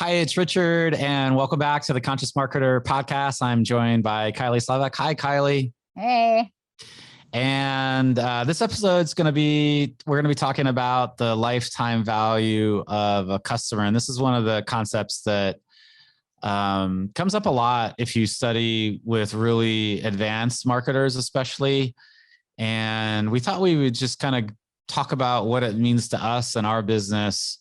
Hi, it's Richard, and welcome back to the Conscious Marketer podcast. I'm joined by Kylie Slavik. Hi, Kylie. Hey. And this episode's we're going to be talking about the lifetime value of a customer. And this is one of the concepts that comes up a lot if you study with really advanced marketers, especially. And we thought we would just kind of talk about what it means to us and our business,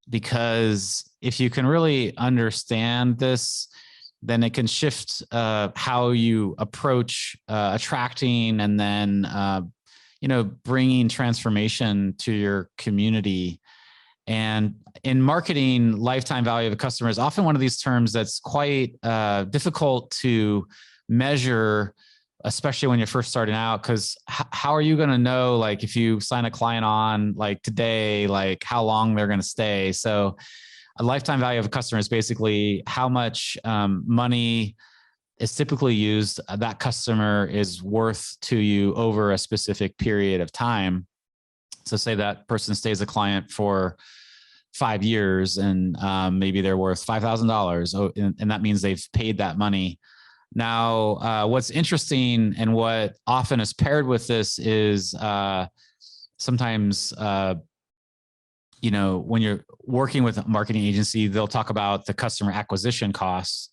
because if you can really understand this, then it can shift how you approach attracting and then, bringing transformation to your community. And in marketing, lifetime value of a customer is often one of these terms that's quite difficult to measure, especially when you're first starting out, because how are you going to know, like, if you sign a client on like today, like how long they're going to stay? So a lifetime value of a customer is basically how much money is typically used that customer is worth to you over a specific period of time. So say that person stays a client for 5 years and maybe they're worth $5,000. And that means they've paid that money. Now, what's interesting and what often is paired with this is sometimes, when you're working with a marketing agency, they'll talk about the customer acquisition costs.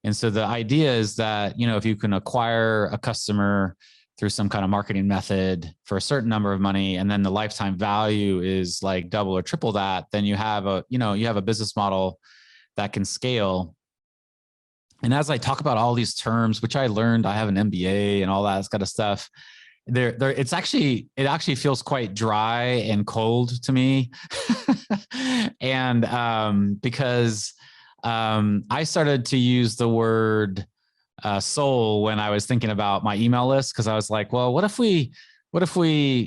And so the idea is that, if you can acquire a customer through some kind of marketing method for a certain number of money, and then the lifetime value is like double or triple that, then you have a business model that can scale. And as I talk about all these terms, which I learned, I have an MBA and all that kind of stuff, it actually feels quite dry and cold to me. And because I started to use the word soul when I was thinking about my email list, because I was like, well, what if we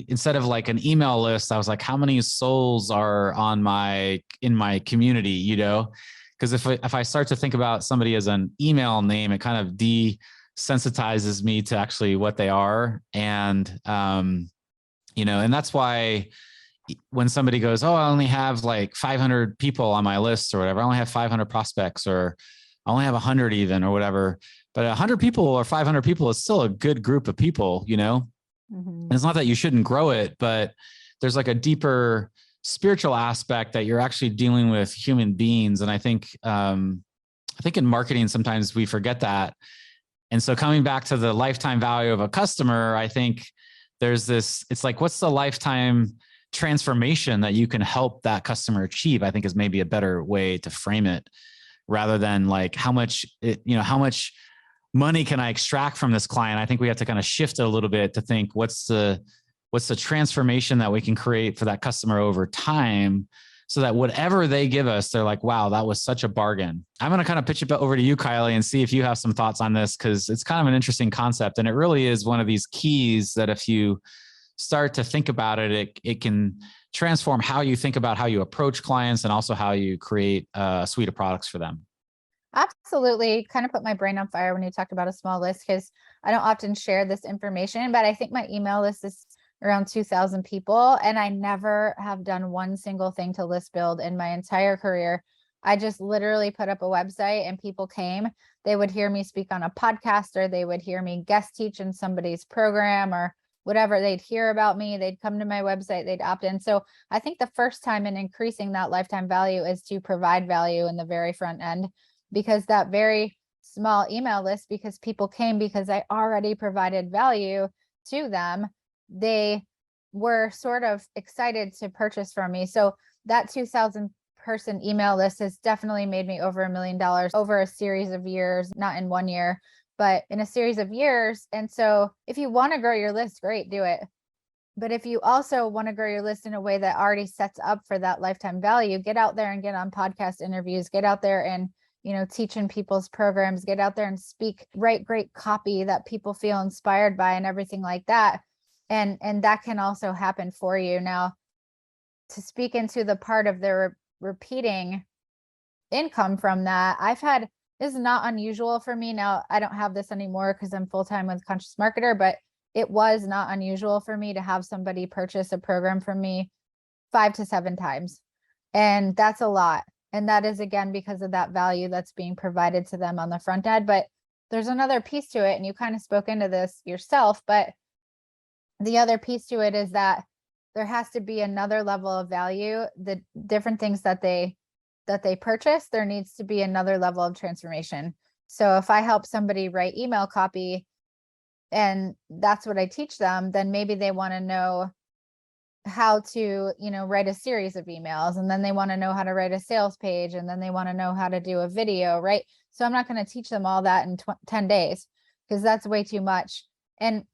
instead of like an email list, I was like, how many souls are in my community, Because if I start to think about somebody as an email name, it kind of desensitizes me to actually what they are. And, and that's why when somebody goes, oh, I only have like 500 people on my list or whatever, I only have 500 prospects, or I only have 100 even, or whatever. But 100 people or 500 people is still a good group of people, Mm-hmm. And it's not that you shouldn't grow it, but there's like a deeper spiritual aspect that you're actually dealing with human beings. And I think in marketing, sometimes we forget that. And so coming back to the lifetime value of a customer, I think there's this, it's like, what's the lifetime transformation that you can help that customer achieve? I think is maybe a better way to frame it, rather than like how much money can I extract from this client? I think we have to kind of shift a little bit to think what's the transformation that we can create for that customer over time, so that whatever they give us, they're like, wow, that was such a bargain. I'm going to kind of pitch it over to you, Kylie, and see if you have some thoughts on this, because it's kind of an interesting concept. And it really is one of these keys that if you start to think about it, it can transform how you think about how you approach clients and also how you create a suite of products for them. Absolutely. Kind of put my brain on fire when you talked about a small list, because I don't often share this information, but I think my email list is around 2,000 people. And I never have done one single thing to list build in my entire career. I just literally put up a website and people came. They would hear me speak on a podcast, or they would hear me guest teach in somebody's program or whatever. They'd hear about me. They'd come to my website. They'd opt in. So I think the first time in increasing that lifetime value is to provide value in the very front end, because that very small email list, because people came because I already provided value to them, they were sort of excited to purchase from me. So that 2,000 person email list has definitely made me over $1 million over a series of years, not in 1 year, but in a series of years. And so if you want to grow your list, great, do it. But if you also want to grow your list in a way that already sets up for that lifetime value, get out there and get on podcast interviews, get out there and teach in people's programs, get out there and speak, write great copy that people feel inspired by and everything like that. And that can also happen for you. Now, to speak into the part of the repeating income from that, this is not unusual for me. Now, I don't have this anymore because I'm full-time with Conscious Marketer, but it was not unusual for me to have somebody purchase a program from me 5 to 7 times. And that's a lot. And that is, again, because of that value that's being provided to them on the front end. But there's another piece to it, and you kind of spoke into this yourself, but the other piece to it is that there has to be another level of value. The different things that they purchase, there needs to be another level of transformation. So if I help somebody write email copy and that's what I teach them, then maybe they want to know how to, write a series of emails, and then they want to know how to write a sales page, and then they want to know how to do a video, right? So I'm not going to teach them all that in 10 days because that's way too much. And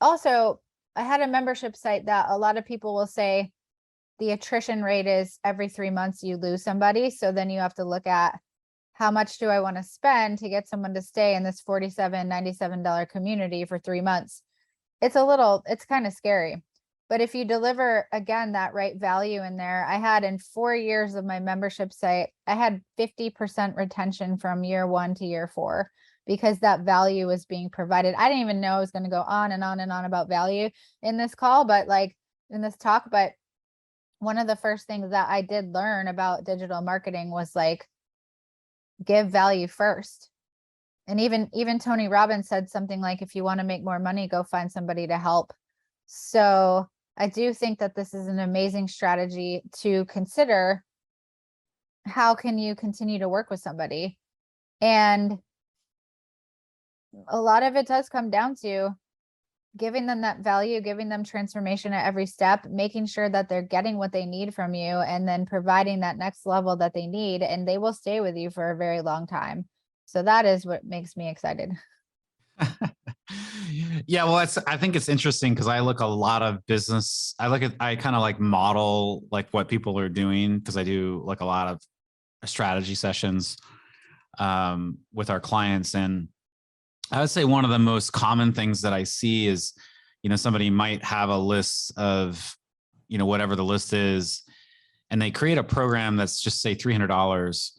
also, I had a membership site that a lot of people will say the attrition rate is every 3 months you lose somebody. So then you have to look at how much do I want to spend to get someone to stay in this $47.97 community for 3 months. It's kind of scary. But if you deliver, again, that right value in there, I had in 4 years of my membership site, I had 50% retention from year 1 to year 4 because that value was being provided. I didn't even know I was going to go on and on and on about value in this call, but like in this talk. But one of the first things that I did learn about digital marketing was like, give value first. And even Tony Robbins said something like, if you want to make more money, go find somebody to help. So I do think that this is an amazing strategy to consider. How can you continue to work with somebody? And a lot of it does come down to giving them that value, giving them transformation at every step, making sure that they're getting what they need from you, and then providing that next level that they need, and they will stay with you for a very long time. So that is what makes me excited. Yeah, well, I think it's interesting because I look a lot of business. I kind of like model like what people are doing because I do like a lot of strategy sessions with our clients. And I would say one of the most common things that I see is, somebody might have a list of, whatever the list is, and they create a program that's just say $300.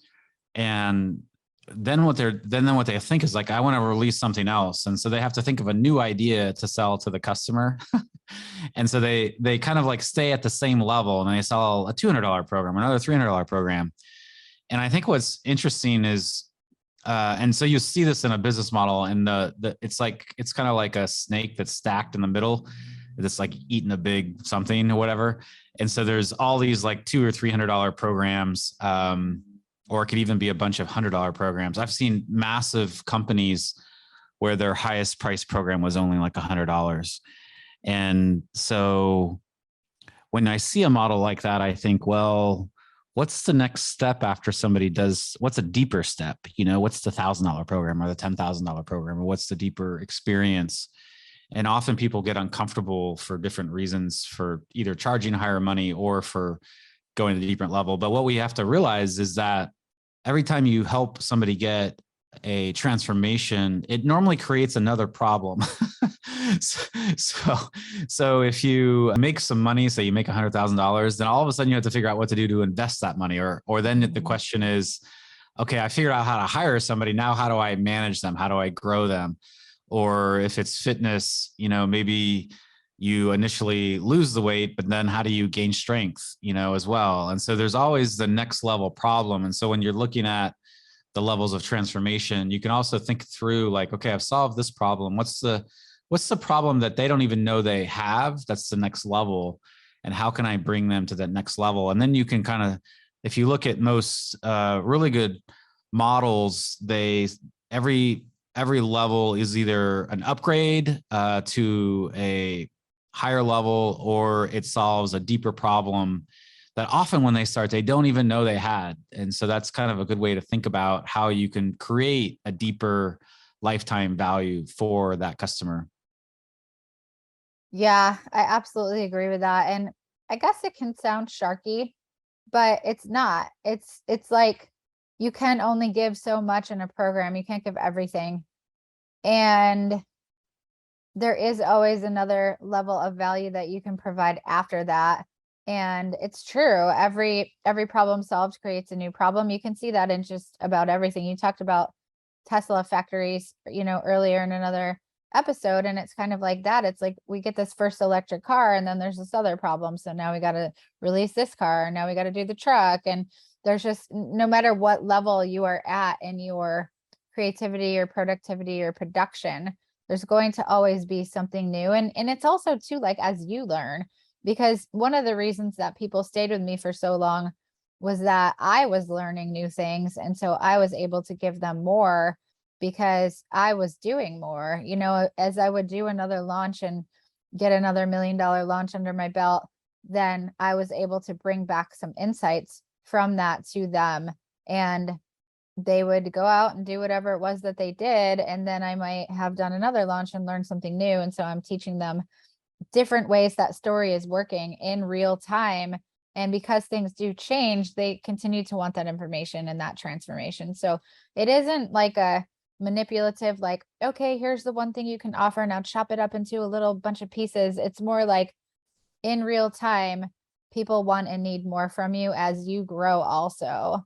And then what they think is like, I want to release something else. And so they have to think of a new idea to sell to the customer. And so they kind of like stay at the same level, and they sell a $200 program, another $300 program. And I think what's interesting is, and so you see this in a business model, and it's kind of like a snake that's stacked in the middle, that's like eating a big something or whatever. And so there's all these like $200 or $300 programs, or it could even be a bunch of $100 programs. I've seen massive companies where their highest price program was only like $100. And so when I see a model like that, I think, well, what's the next step after somebody does, what's a deeper step? What's the $1,000 program or the $10,000 program, or what's the deeper experience? And often people get uncomfortable for different reasons, for either charging higher money or for going to a different level. But what we have to realize is that every time you help somebody get a transformation, it normally creates another problem. So if you make some money, say you make $100,000, then all of a sudden you have to figure out what to do to invest that money. Or then the question is, okay, I figured out how to hire somebody. Now, how do I manage them? How do I grow them? Or if it's fitness, maybe you initially lose the weight, but then how do you gain strength, as well? And so there's always the next level problem. And so when you're looking at the levels of transformation, you can also think through like, okay, I've solved this problem. What's the problem that they don't even know they have? That's the next level. And how can I bring them to that next level? And then you can kind of, if you look at most really good models, every level is either an upgrade to a higher level, or it solves a deeper problem that often when they start, they don't even know they had. And so that's kind of a good way to think about how you can create a deeper lifetime value for that customer. Yeah, I absolutely agree with that. And I guess it can sound sharky, but it's not. It's like you can only give so much in a program. You can't give everything. And there is always another level of value that you can provide after that. And it's true. Every problem solved creates a new problem. You can see that in just about everything. You talked about Tesla factories, earlier in another episode, and it's kind of like that. It's like we get this first electric car, and then there's this other problem. So now we got to release this car, and now we got to do the truck. And there's just, no matter what level you are at in your creativity or productivity or production, there's going to always be something new. And it's also too, like, as you learn, because one of the reasons that people stayed with me for so long was that I was learning new things. And so I was able to give them more because I was doing more, as I would do another launch and get another $1 million launch under my belt, then I was able to bring back some insights from that to them. And they would go out and do whatever it was that they did. And then I might have done another launch and learned something new. And so I'm teaching them different ways that story is working in real time. And because things do change, they continue to want that information and that transformation. So it isn't like a manipulative, like, okay, here's the one thing you can offer, now chop it up into a little bunch of pieces. It's more like, in real time, people want and need more from you as you grow also.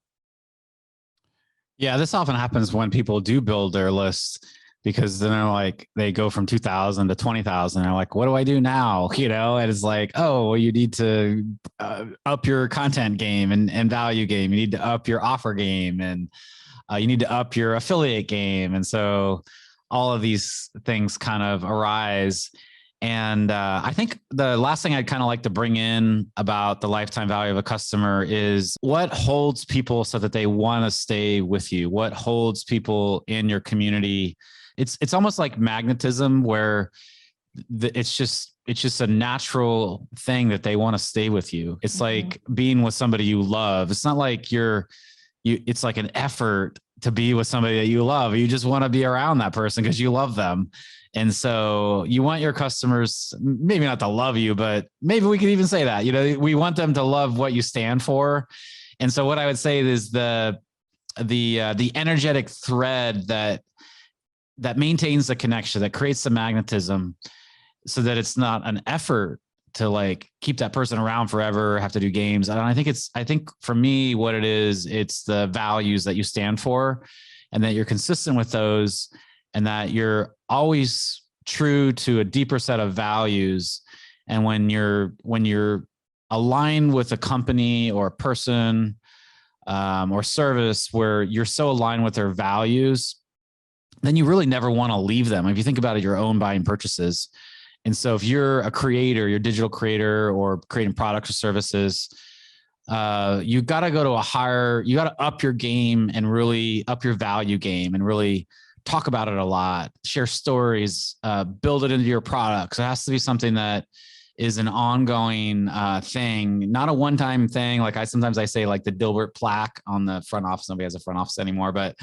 Yeah, this often happens when people do build their lists, because then they're like, they go from 2,000 to 20,000. They're like, what do I do now? And it's like, oh, well, you need to up your content game and value game. You need to up your offer game, and you need to up your affiliate game. And so all of these things kind of arise. And I think the last thing I'd kind of like to bring in about the lifetime value of a customer is what holds people so that they want to stay with you. What holds people in your community? It's almost like magnetism, where it's just a natural thing that they want to stay with you. It's like being with somebody you love. It's not like it's like an effort to be with somebody that you love. You just want to be around that person because you love them. And so you want your customers, maybe not to love you, but maybe we could even say that, we want them to love what you stand for. And so what I would say is the energetic thread that maintains the connection, that creates the magnetism, so that it's not an effort to like keep that person around forever, have to do games. And I think for me, what it is, it's the values that you stand for, and that you're consistent with those, and that you're always true to a deeper set of values. And when you're aligned with a company or a person or service where you're so aligned with their values, then you really never want to leave them. If you think about it, your own buying purchases. And so if you're a creator, you're a digital creator or creating products or services, you got to go to you got to up your game and really up your value game and really talk about it a lot, share stories, build it into your products. It has to be something that is an ongoing thing, not a one-time thing. Like sometimes I say like the Dilbert plaque on the front office. Nobody has a front office anymore, but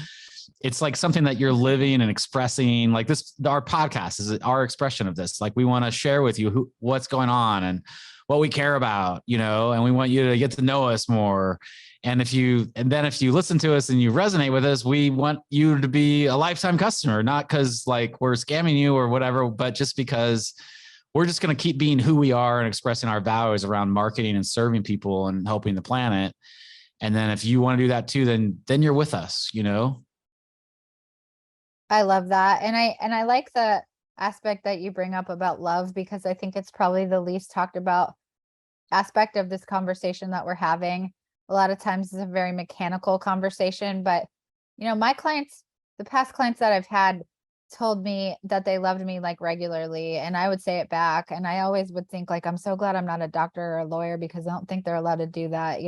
it's like something that you're living and expressing. Like our podcast is our expression of this. Like we want to share with you what's going on and what we care about, and we want you to get to know us more. And if you listen to us and you resonate with us, we want you to be a lifetime customer, not because like we're scamming you or whatever, but just because we're just going to keep being who we are and expressing our values around marketing and serving people and helping the planet. And then if you want to do that too, then you're with us, I love that. And I like the aspect that you bring up about love, because I think it's probably the least talked about aspect of this conversation that we're having. A lot of times it's a very mechanical conversation, but my clients, the past clients that I've had, told me that they loved me like regularly, and I would say it back. And I always would think like, I'm so glad I'm not a doctor or a lawyer, because I don't think they're allowed to do that,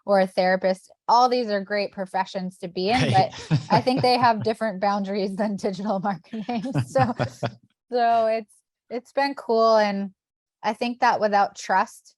or a therapist. All these are great professions to be in, but I think they have different boundaries than digital marketing. So it's been cool. And I think that without trust,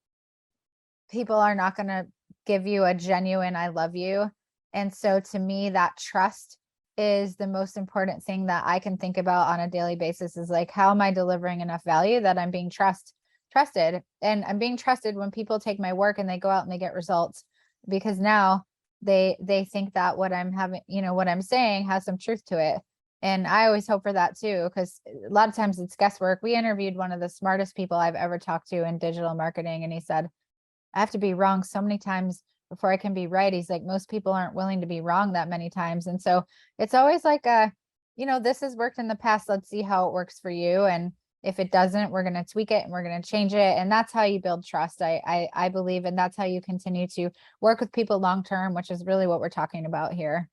people are not going to give you a genuine I love you. And so to me, that trust is the most important thing that I can think about on a daily basis, is like, how am I delivering enough value that I'm being trusted? And I'm being trusted when people take my work and they go out and they get results, because now they think that what I'm having, what I'm saying has some truth to it. And I always hope for that too, because a lot of times it's guesswork. We interviewed one of the smartest people I've ever talked to in digital marketing, and he said, I have to be wrong so many times before I can be right. He's like, most people aren't willing to be wrong that many times. And so it's always like this has worked in the past. Let's see how it works for you. And If it doesn't, we're going to tweak it and we're going to change it. And that's how you build trust. I believe, and that's how you continue to work with people long-term, which is really what we're talking about here.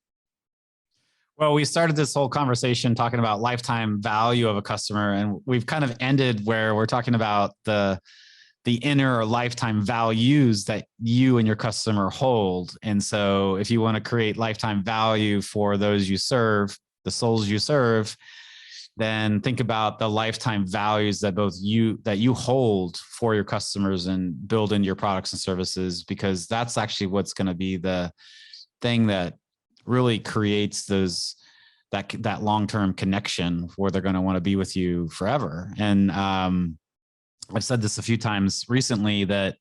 Well, we started this whole conversation talking about lifetime value of a customer, and we've kind of ended where we're talking about the inner or lifetime values that you and your customer hold. And so if you want to create lifetime value for those you serve, the souls you serve, then think about the lifetime values that you hold for your customers and build into your products and services, because that's actually what's going to be the thing that really creates that long-term connection where they're going to want to be with you forever. And I've said this a few times recently, that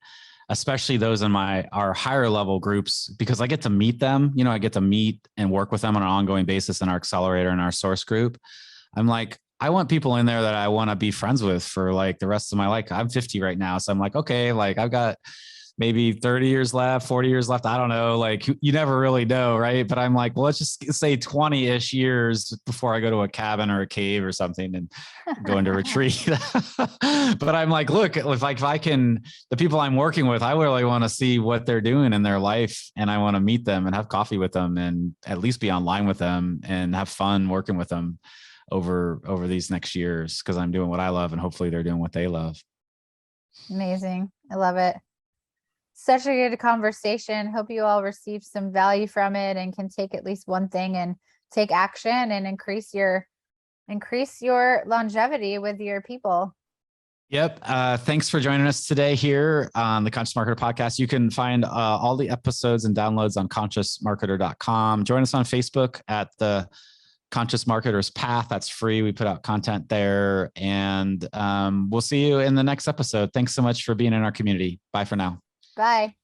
especially those in our higher level groups, because I get to meet them, I get to meet and work with them on an ongoing basis in our accelerator and our source group. I'm like, I want people in there that I want to be friends with for like the rest of my life. I'm 50 right now. So I'm like, okay, like I've got maybe 30 years left, 40 years left. I don't know. Like you never really know. Right. But I'm like, well, let's just say 20-ish years before I go to a cabin or a cave or something and go into retreat. But I'm like, look, if I can, the people I'm working with, I really want to see what they're doing in their life. And I want to meet them and have coffee with them and at least be online with them and have fun working with them over these next years, because I'm doing what I love and hopefully they're doing what they love. Amazing. I love it. Such a good conversation. Hope you all received some value from it and can take at least one thing and take action and increase your longevity with your people. Yep. Thanks for joining us today here on the Conscious Marketer Podcast. You can find all the episodes and downloads on consciousmarketer.com. Join us on Facebook at the Conscious Marketer's Path. That's free. We put out content there, and we'll see you in the next episode. Thanks so much for being in our community. Bye for now. Bye.